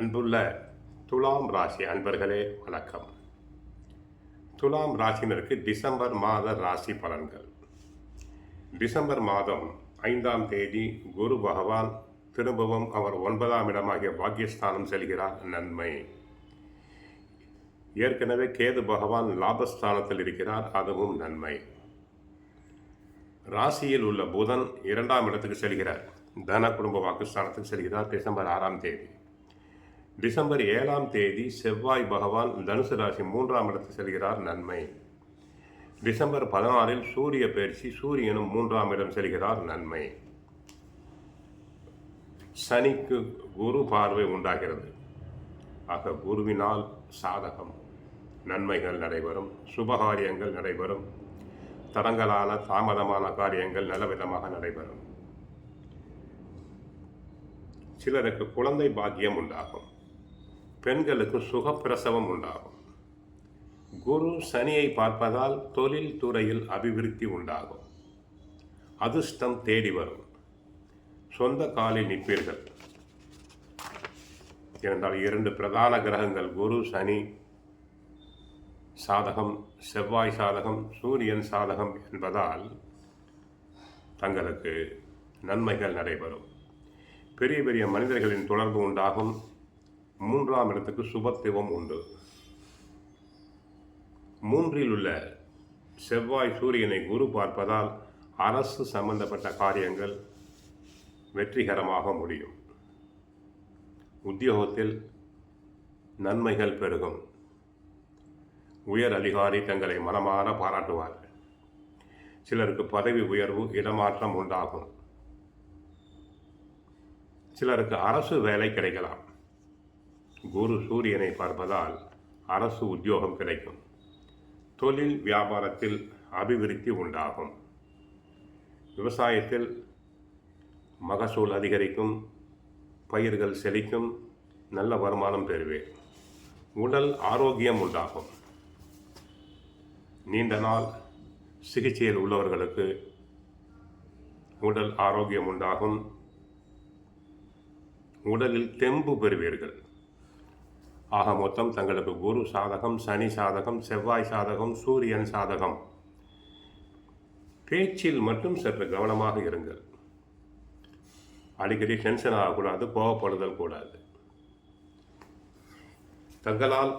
அன்புள்ள துலாம் ராசி அன்பர்களே வணக்கம். துலாம் ராசினருக்கு டிசம்பர் மாத ராசி பலன்கள். டிசம்பர் மாதம் 5ஆம் தேதி குரு பகவான் திரும்பவும் அவர் 9ஆம் இடமாகிய பாக்கியஸ்தானம் செல்கிறார். நன்மை. ஏற்கனவே கேது பகவான் லாபஸ்தானத்தில் இருக்கிறார், அதுவும் நன்மை. ராசியில் உள்ள புதன் 2ஆம் இடத்துக்கு செல்கிறார், தன குடும்ப வாக்குஸ்தானத்துக்கு செல்கிறார் டிசம்பர் 6ஆம் தேதி. டிசம்பர் 7ஆம் தேதி செவ்வாய் பகவான் தனுசு ராசி 3ஆம் இடத்துக்கு செல்கிறார். நன்மை. டிசம்பர் 16இல் சூரிய பயிற்சி, சூரியனும் 3ஆம் இடம் செல்கிறார். நன்மை. சனிக்கு குரு பார்வை உண்டாகிறது. ஆக குருவினால் சாதகம், நன்மைகள் நடைபெறும், சுபகாரியங்கள் நடைபெறும், தடங்கலான தாமதமான காரியங்கள் நல்லவிதமாக நடைபெறும். சிலருக்கு குழந்தை பாக்கியம் உண்டாகும், பெண்களுக்கு சுகப்பிரசவம் உண்டாகும். குரு சனியை பார்ப்பதால் தொழில் துறையில் அபிவிருத்தி உண்டாகும், அதிர்ஷ்டம் தேடி வரும், சொந்த காலில் நிற்பீர்கள். ஏனென்றால் 2 பிரதான கிரகங்கள் குரு சனி சாதகம், செவ்வாய் சாதகம், சூரியன் சாதகம் என்பதால் தங்களுக்கு நன்மைகள் நடைபெறும். பெரிய பெரிய மனிதர்களின் தொடர்பு உண்டாகும். 3ஆம் இடத்துக்கு சுபத்துவம் உண்டு. 3இல் உள்ள செவ்வாய் சூரியனை குரு பார்ப்பதால் அரசு சம்பந்தப்பட்ட காரியங்கள் வெற்றிகரமாக முடியும். உத்தியோகத்தில் நன்மைகள் பெருகும். உயர் அதிகாரி தங்களை மனமாற பாராட்டுவார்கள். சிலருக்கு பதவி உயர்வு, இடமாற்றம் உண்டாகும். சிலருக்கு அரசு வேலை கிடைக்கலாம். குரு சூரியனை பார்ப்பதால் அரசு உத்தியோகம் கிடைக்கும். தொழில் வியாபாரத்தில் அபிவிருத்தி உண்டாகும். விவசாயத்தில் மகசூல் அதிகரிக்கும், பயிர்கள் செழிக்கும், நல்ல வருமானம் பெறுவேன். உடல் ஆரோக்கியம் உண்டாகும். நீண்ட நாள் சிகிச்சையில் உள்ளவர்களுக்கு உடல் ஆரோக்கியம் உண்டாகும். உடலில் தெம்பு பெறுவீர்கள். ஆக மொத்தம் தங்களுக்கு குரு சாதகம், சனி சாதகம், செவ்வாய் சாதகம், சூரியன் சாதகம். பேச்சில் மட்டும் சற்று கவனமாக இருங்கள். அடிக்கடி டென்ஷன் ஆகக்கூடாது, கோபப்படுதல் கூடாது. தங்களால்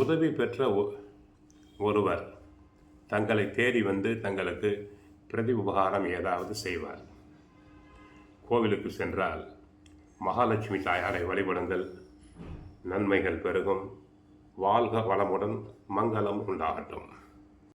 உதவி பெற்ற ஒருவர் தங்களை தேடி வந்து தங்களுக்கு பிரதி உபகாரம் ஏதாவது செய்வார். கோவிலுக்கு சென்றால் மகாலட்சுமி தாயாரை வழிபடுங்கள், நன்மைகள் பெருகும். வாழ்க வளமுடன், மங்களம் உண்டாகட்டும்.